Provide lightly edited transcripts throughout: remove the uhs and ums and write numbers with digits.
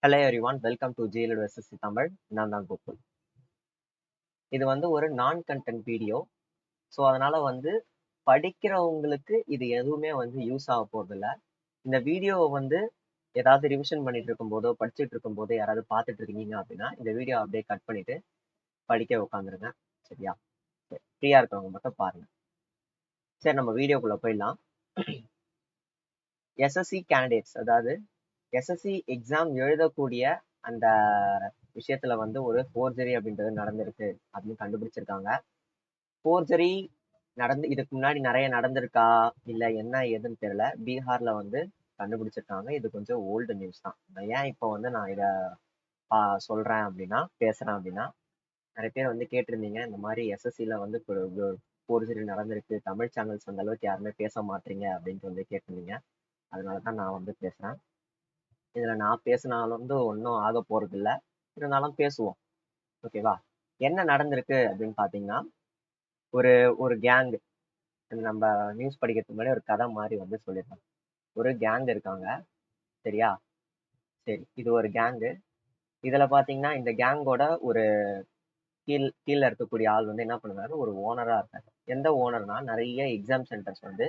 Hello everyone, welcome to GLET SSC Tamil. நான் தான் கோகுல். இது வந்து ஒரு நான் கண்டென்ட் வீடியோ. ஸோ அதனால வந்து படிக்கிறவங்களுக்கு இது எதுவுமே வந்து யூஸ் ஆக போறதில்ல. இந்த வீடியோவை வந்து ஏதாவது ரிவிஷன் பண்ணிட்டு இருக்கும்போதோ படிச்சுட்டு இருக்கும்போதோ யாராவது பார்த்துட்டு இருக்கீங்க அப்படின்னா இந்த வீடியோ அப்படியே கட் பண்ணிட்டு படிக்க உட்காந்துருங்க. சரியா? சரி, ஃப்ரீயா இருக்கிறவங்க மட்டும் பாருங்க. சரி, நம்ம வீடியோக்குள்ள போயிடலாம். எஸ்எஸ்சி கேண்டிடேட்ஸ், அதாவது எஸ்எஸ்சி எக்ஸாம் எழுதக்கூடிய அந்த விஷயத்துல வந்து ஒரு ஃபோர்ஜரி அப்படின்றது நடந்திருக்கு அப்படின்னு கண்டுபிடிச்சிருக்காங்க. ஃபோர்ஜரி இதுக்கு முன்னாடி நிறைய நடந்திருக்கா இல்ல என்ன ஏதுன்னு தெரியல. பீகார்ல வந்து கண்டுபிடிச்சிருக்காங்க. இது கொஞ்சம் ஓல்டு நியூஸ் தான். ஏன் இப்போ வந்து நான் இதை சொல்றேன் அப்படின்னா பேசுறேன் அப்படின்னா, நிறைய பேர் வந்து கேட்டிருந்தீங்க இந்த மாதிரி எஸ்எஸ்சில வந்து ஃபோர்ஜரி நடந்திருக்கு, தமிழ் சேனல்ஸ் அந்த அளவுக்கு யாருமே பேச மாட்டீங்க அப்படின்ட்டு வந்து கேட்டிருந்தீங்க. அதனாலதான் நான் வந்து பேசுறேன். இதுல நான் பேசினாலும் வந்து ஒன்றும் ஆக போறது இல்லை, இருந்தாலும் பேசுவோம். ஓகேவா? என்ன நடந்திருக்கு அப்படின்னு பாத்தீங்கன்னா, ஒரு ஒரு கேங், நம்ம நியூஸ் படிக்கிறதுக்கு முன்னாடி ஒரு கதை மாதிரி வந்து சொல்லியிருக்காங்க. ஒரு கேங் இருக்காங்க. சரியா? சரி, இது ஒரு கேங்கு. இதுல பாத்தீங்கன்னா இந்த கேங்கோட ஒரு கீழே இருக்கக்கூடிய ஆள் வந்து என்ன பண்ணுவாரு, ஒரு ஓனரா இருக்காரு. எந்த ஓனர்னா நிறைய எக்ஸாம் சென்டர்ஸ் வந்து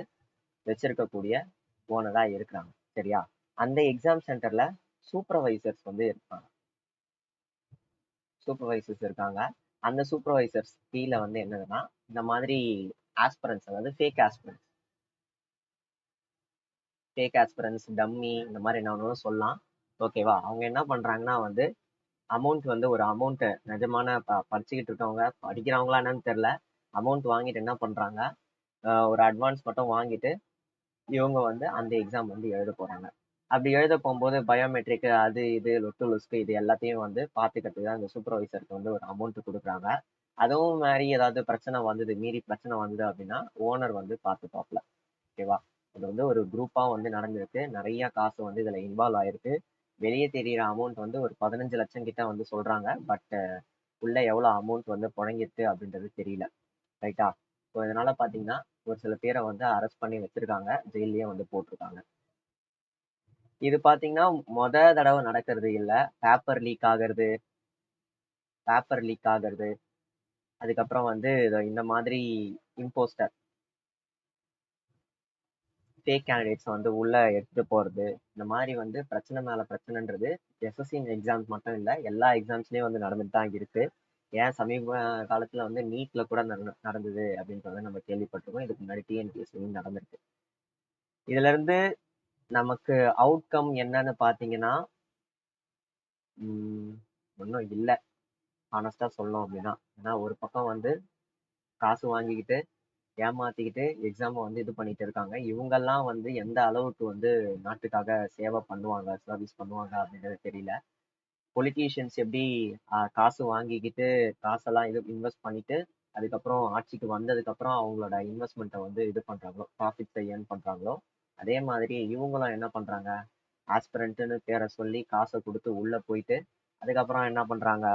வச்சிருக்கக்கூடிய ஓனரா இருக்கிறாங்க. சரியா? அந்த எக்ஸாம் சென்டர்ல சூப்பர்வைசர்ஸ் வந்து இருப்பாங்க. சூப்பர்வைசர்ஸ் இருக்காங்க. அந்த சூப்பர்வைசர்ஸ் கீழே வந்து என்னதுன்னா இந்த மாதிரி ஆஸ்பிரன்ஸ், அதாவது ஃபேக் ஆஸ்பிரன்ஸ், டம்மி, இந்த மாதிரி என்ன வேணாலும் சொல்லலாம். ஓகேவா? அவங்க என்ன பண்றாங்கன்னா வந்து அமௌண்ட் வந்து ஒரு அமௌண்ட், நிஜமான படிச்சுக்கிட்டு இருக்கவங்க படிக்கிறவங்களா என்னன்னு தெரியல, அமௌண்ட் வாங்கிட்டு என்ன பண்றாங்க, ஒரு அட்வான்ஸ் மட்டும் வாங்கிட்டு இவங்க வந்து அந்த எக்ஸாம் வந்து எழுத போறாங்க. அப்படி எழுத போகும்போது பயோமெட்ரிக் அது இது லொட்டு லொஸ்க்கு இது எல்லாத்தையும் வந்து பார்த்துக்கிறதுக்கு அந்த சூப்பர்வைசருக்கு வந்து ஒரு அமௌண்ட் கொடுக்குறாங்க. அதுவும் மாதிரி ஏதாவது பிரச்சனை வந்தது, மீறி பிரச்சனை வந்தது அப்படின்னா ஓனர் வந்து பார்த்துப்பாப்ல. ஓகேவா? இது வந்து ஒரு குரூப்பா வந்து நடந்திருக்கு. நிறைய காசு வந்து இதுல இன்வால்வ் ஆயிருக்கு. வெளியே தெரியிற அமௌண்ட் வந்து ஒரு 15 லட்சம் கிட்ட வந்து சொல்றாங்க. பட் உள்ள எவ்வளவு அமௌண்ட் வந்து புழங்கிருக்கு அப்படின்றது தெரியல. ரைட்டா? ஸோ இதனால பாத்தீங்கன்னா ஒரு சில பேரை வந்து அரெஸ்ட் பண்ணி வச்சிருக்காங்க, ஜெயிலே வந்து போட்டிருக்காங்க. இது பாத்தீங்கன்னா தடவை நடக்கிறது இல்ல. பேப்பர் லீக் ஆகுறது, அதுக்கப்புறம் வந்து இந்த மாதிரி இம்போஸ்டர் ஃபேக் கேண்டிடேட்ஸ் வந்து உள்ள எடுத்துட்டு போறது, இந்த மாதிரி வந்து பிரச்சனை மேல பிரச்சனைன்றது எஸ்எஸ்சி எக்ஸாம்ஸ் மட்டும் இல்ல, எல்லா எக்ஸாம்ஸ்லயும் வந்து நடந்துட்டு தான் இருக்கு. ஏன் சமீப காலத்துல வந்து நீட்ல கூட நடந்தது அப்படின்றத நம்ம கேள்விப்பட்டிருக்கோம். இதுக்கு முன்னாடி டிஎன்பிஎஸ்சியும் நடந்திருக்கு. இதுல இருந்து நமக்கு அவுட்கம் என்னன்னு பாத்தீங்கன்னா ஒன்றும் இல்லை, ஆனஸ்டா சொல்லணும் அப்படின்னா. ஏன்னா ஒரு பக்கம் வந்து காசு வாங்கிக்கிட்டு ஏமாத்திக்கிட்டு எக்ஸாம் வந்து இது பண்ணிட்டு இருக்காங்க. இவங்கெல்லாம் வந்து எந்த அளவுக்கு வந்து நாட்டுக்காக சேவை பண்ணுவாங்க, சர்வீஸ் பண்ணுவாங்க அப்படின்றது தெரியல. பொலிட்டீஷியன்ஸ் எப்படி காசு வாங்கிக்கிட்டு காசெல்லாம் இது இன்வெஸ்ட் பண்ணிட்டு அதுக்கப்புறம் ஆட்சிக்கு வந்ததுக்கு அப்புறம் அவங்களோட இன்வெஸ்ட்மெண்ட்டை வந்து இது பண்றாங்களோ, ப்ராஃபிட்ஸை ஏர்ன் பண்றாங்களோ, அதே மாதிரி இவங்களும் என்ன பண்றாங்க, ஆஸ்பிரண்ட்னு பேரை சொல்லி காசை கொடுத்து உள்ள போயிட்டு அதுக்கப்புறம் என்ன பண்றாங்க,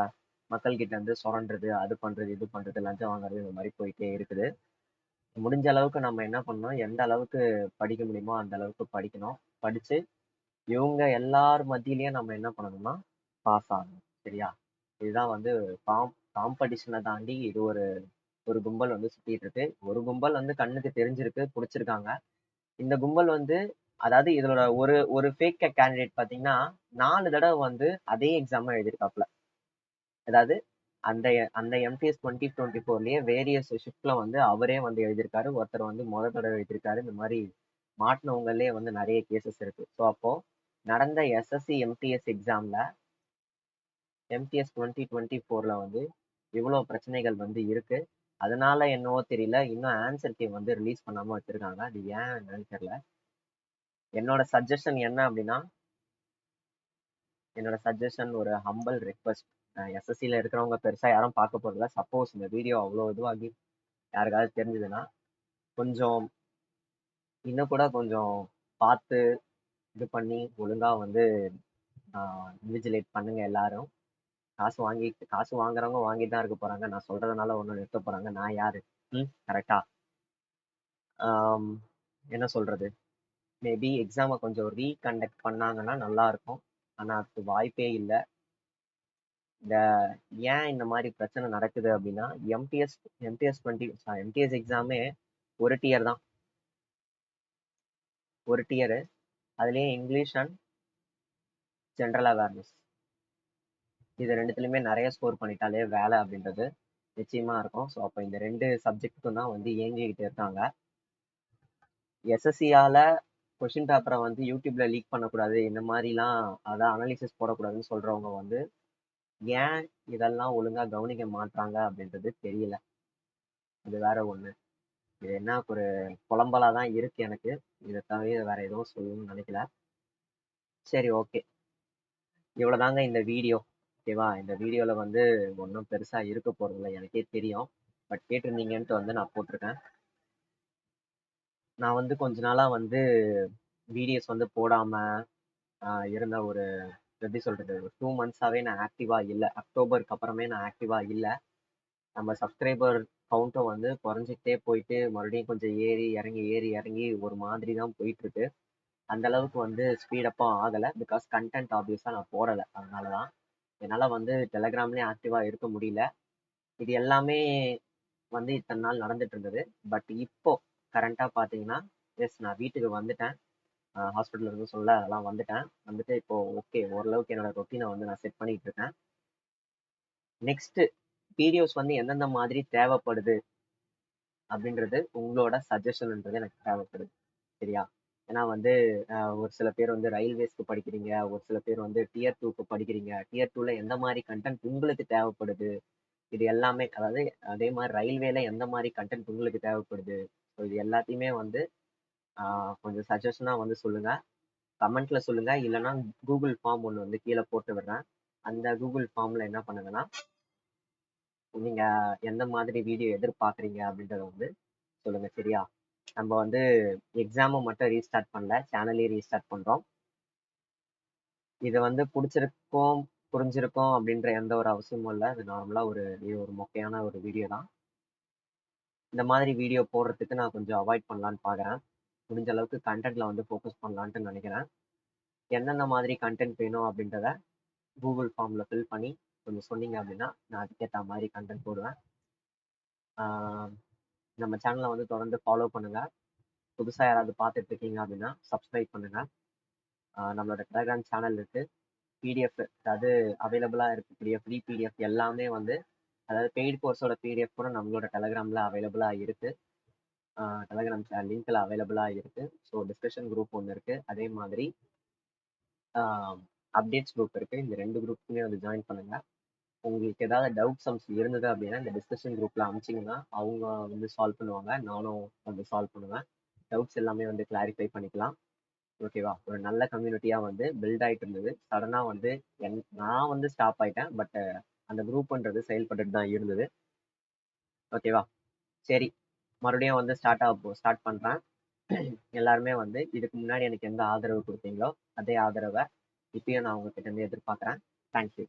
மக்கள் கிட்ட இருந்து சுரண்டுறது, அது பண்றது இது பண்றது, லஞ்சம் வாங்குறது, இந்த மாதிரி போயிட்டே இருக்குது. முடிஞ்ச அளவுக்கு நம்ம என்ன பண்ணணும், எந்த அளவுக்கு படிக்க முடியுமோ அந்த அளவுக்கு படிக்கணும். படிச்சு இவங்க எல்லார் மத்தியிலயும் நம்ம என்ன பண்ணணும்னா பாஸ் ஆகணும். சரியா? இதுதான் வந்து காம்படிஷனை தாண்டி இது ஒரு ஒரு கும்பல் வந்து சுத்திட்டு இருக்கு. ஒரு கும்பல் வந்து கண்ணுக்கு தெரிஞ்சிருக்கு, புடிச்சிருக்காங்க. இந்த கும்பல் வந்து, அதாவது இதோட ஒரு ஒரு ஃபேக் கேண்டிடேட் பாத்தீங்கன்னா 4 தடவை வந்து அதே எக்ஸாம் எழுதியிருக்காப்ல. அதாவது அந்த அந்த எம்டிஎஸ் 2024லயே வேரியஸ் ஷிஃப்ட்ல வந்து அவரே வந்து எழுதியிருக்காரு. ஒருத்தர் வந்து தடவை எழுதியிருக்காரு. இந்த மாதிரி மாட்டினவங்களே வந்து நிறைய கேசஸ் இருக்கு. ஸோ அப்போ நடந்த எஸ்எஸ்சி எம்டிஎஸ் எக்ஸாம்ல எம்டிஎஸ் 2024ல வந்து இவ்வளவு பிரச்சனைகள் வந்து இருக்கு. அதனால என்னவோ தெரியல, இன்னும் ஆன்சர் கீ வந்து ரிலீஸ் பண்ணாம வச்சிருக்காங்க. அது ஏன் என்னன்னு தெரியல. என்னோட சஜஷன் என்ன அப்படின்னா, ஒரு ஹம்பல் ரெக்வஸ்ட். எஸ்எஸ்சியில் இருக்கிறவங்க பெருசா யாரும் பார்க்க போறதில்ல. சப்போஸ் இந்த வீடியோ அவ்வளோ இதுவாகி யாருக்காவது தெரிஞ்சதுன்னா கொஞ்சம் இன்னும் கூட கொஞ்சம் பார்த்து இது பண்ணி ஒழுங்கா வந்து இன்விஜிலேட் பண்ணுங்க எல்லாரும். காசு வாங்குறவங்க வாங்கிட்டு தான் இருக்க போறாங்க. நான் சொல்றதுனால ஒன்றும் நிறுத்த போறாங்க, நான் யாரு? கரெக்டா? என்ன சொல்றது, மேபி எக்ஸாமை கொஞ்சம் ரீகண்டக்ட் பண்ணாங்கன்னா நல்லா இருக்கும். ஆனா அதுக்கு வாய்ப்பே இல்லை. இந்த ஏன் இந்த மாதிரி பிரச்சனை நடக்குது அப்படின்னா, எம்டிஎஸ் எம்டிஎஸ் எக்ஸாமே ஒரு டியர் தான், ஒரு டியரு. அதுலயே இங்கிலீஷ் அண்ட் ஜென்ரல் அவேர்னஸ் இது ரெண்டுத்துலையுமே நிறைய ஸ்கோர் பண்ணிட்டாலே வேலை அப்படின்றது நிச்சயமா இருக்கும். ஸோ அப்போ இந்த 2 சப்ஜெக்ட்டுக்கும் தான் வந்து இயங்கிக்கிட்டு இருக்காங்க. எஸ்எஸ்சியால கொஷின் பேப்பரை வந்து யூடியூப்ல லீக் பண்ணக்கூடாது, இந்த மாதிரிலாம் அதான் அனாலிசிஸ் போடக்கூடாதுன்னு சொல்றவங்க வந்து ஏன் இதெல்லாம் ஒழுங்கா கவனிக்க மாட்டாங்க அப்படின்றது தெரியல. அது வேற ஒண்ணு. இது என்ன ஒரு புலம்பலா தான் இருக்கு எனக்கு. இதை தவிர வேற எதுவும் சொல்லணும்னு நினைக்கல. சரி, ஓகே, இவ்வளவுதாங்க இந்த வீடியோ. ஓகேவா? இந்த வீடியோல வந்து ஒன்றும் பெருசா இருக்க போறதில்ல, எனக்கே தெரியும். பட் கேட்டிருந்தீங்கன்ட்டு வந்து நான் போட்டிருக்கேன். நான் வந்து கொஞ்ச நாளா வந்து வீடியோஸ் வந்து போடாம இருந்த ஒரு, எப்படி சொல்றது, ஒரு 2 மந்த்ஸாவே நான் ஆக்டிவா இல்லை. அக்டோபருக்கு அப்புறமே நான் ஆக்டிவா இல்லை. நம்ம சப்ஸ்கிரைபர் கவுண்ட்டும் வந்து குறைஞ்சிக்கிட்டே போயிட்டு மறுபடியும் கொஞ்சம் ஏறி இறங்கி ஏறி இறங்கி ஒரு மாதிரி தான் போயிட்டு இருக்கு. அந்த அளவுக்கு வந்து ஸ்பீடப்பும் ஆகலை. பிகாஸ் கண்டென்ட் ஆப்வியஸாக நான் போடலை. அதனால தான் என்னால் வந்து டெலகிராம்லேயே ஆக்டிவாக இருக்க முடியல. இது எல்லாமே வந்து இத்தனை நாள் நடந்துட்டு இருந்தது. பட் இப்போ கரண்டாக பார்த்தீங்கன்னா, எஸ், நான் வீட்டுக்கு வந்துட்டேன். ஹாஸ்பிட்டல் இருந்து சொல்ல அதெல்லாம் வந்துட்டேன். வந்துட்டு இப்போ ஓகே, ஓரளவுக்கு என்னோட ரொட்டீனை வந்து நான் செட் பண்ணிட்டு இருக்கேன். நெக்ஸ்ட் வீடியோஸ் வந்து எந்தெந்த மாதிரி தேவைப்படுது அப்படின்றது உங்களோட சஜஷன்ன்றது எனக்கு தேவைப்படுது. சரியா? ஏன்னா வந்து ஒரு சில பேர் வந்து ரயில்வேஸ்க்கு படிக்கிறீங்க, ஒரு சில பேர் வந்து டியர் 2க்கு படிக்கிறீங்க. டியர் 2ல எந்த மாதிரி கண்டென்ட் உங்களுக்கு தேவைப்படுது, இது எல்லாமே, அதாவது அதே மாதிரி ரயில்வேல எந்த மாதிரி கண்டென்ட் உங்களுக்கு தேவைப்படுது, ஸோ இது எல்லாத்தையுமே வந்து கொஞ்சம் சஜஷனா வந்து சொல்லுங்க. கமெண்ட்ல சொல்லுங்க, இல்லைன்னா கூகுள் ஃபார்ம் ஒன்று வந்து கீழே போட்டு விடுறேன். அந்த கூகுள் ஃபார்ம்ல என்ன பண்ணுங்கன்னா, நீங்க எந்த மாதிரி வீடியோ எதிர்பார்க்குறீங்க அப்படின்றத வந்து சொல்லுங்க. சரியா? நம்ம வந்து எக்ஸாமை மட்டும் ரீஸ்டார்ட் பண்ணல, சேனலையும் ரீஸ்டார்ட் பண்றோம். இது வந்து பிடிச்சிருக்கும், புரிஞ்சிருக்கும் அப்படின்ற எந்த ஒரு அவசியமும் இல்லை. அது நார்மலா இது ஒரு மொக்கையான ஒரு வீடியோ தான். இந்த மாதிரி வீடியோ போடுறதுக்கு நான் கொஞ்சம் அவாய்ட் பண்ணலான்னு பார்க்குறேன். முடிஞ்ச அளவுக்கு கண்டென்ட்ல வந்து ஃபோக்கஸ் பண்ணலான்ட்டு நினைக்கிறேன். என்னென்ன மாதிரி கண்டென்ட் வேணும் அப்படின்றத கூகுள் ஃபார்ம்ல ஃபில் பண்ணி கொஞ்சம் சொன்னீங்க அப்படின்னா நான் அதுக்கேற்ற மாதிரி கண்டென்ட் போடுவேன். நம்ம சேனலை வந்து தொடர்ந்து ஃபாலோ பண்ணுங்க. புதுசாக யாராவது பார்த்துட்டு இருக்கீங்க அப்படின்னா சப்ஸ்கிரைப் பண்ணுங்க. நம்மளோட டெலகிராம் சேனல் இருக்கு. பிடிஎஃப், அதாவது அவைலபிளாக இருக்கக்கூடிய ஃப்ரீ பிடிஎஃப் எல்லாமே வந்து, அதாவது பெய்டு கோர்ஸோட பிடிஎஃப் கூட நம்மளோட டெலகிராமில் அவைலபிளாக இருக்கு. டெலகிராம் லிங்க்ல அவைலபிளாக இருக்கு. ஸோ டிஸ்கஷன் குரூப் ஒன்று இருக்கு. அதே மாதிரி அப்டேட்ஸ் குரூப் இருக்கு. இந்த 2 குரூப்புமே வந்து ஜாயின் பண்ணுங்க. உங்களுக்கு ஏதாவது டவுட் சம்ஸ் இருந்தது அப்படின்னா இந்த டிஸ்கஷன் குரூப்ல அனுப்பிச்சிங்கன்னா அவங்க வந்து சால்வ் பண்ணுவாங்க, நானும் வந்து சால்வ் பண்ணுவேன். டவுட்ஸ் எல்லாமே வந்து கிளாரிஃபை பண்ணிக்கலாம். ஓகேவா? ஒரு நல்ல கம்யூனிட்டியா வந்து பில்ட் ஆயிட்டு இருந்தது. சடனா வந்து நான் வந்து ஸ்டாப் ஆயிட்டேன். பட் அந்த குரூப்ன்றது செயல்பட்டுட்டு தான் இருந்தது. ஓகேவா? சரி, மறுபடியும் வந்து ஸ்டார்ட் பண்றேன். எல்லாருமே வந்து இதுக்கு முன்னாடி எனக்கு எந்த ஆதரவு கொடுத்தீங்களோ அதே ஆதரவை இப்பயும் நான் உங்ககிட்ட இருந்து எதிர்பார்க்குறேன். தேங்க்யூ.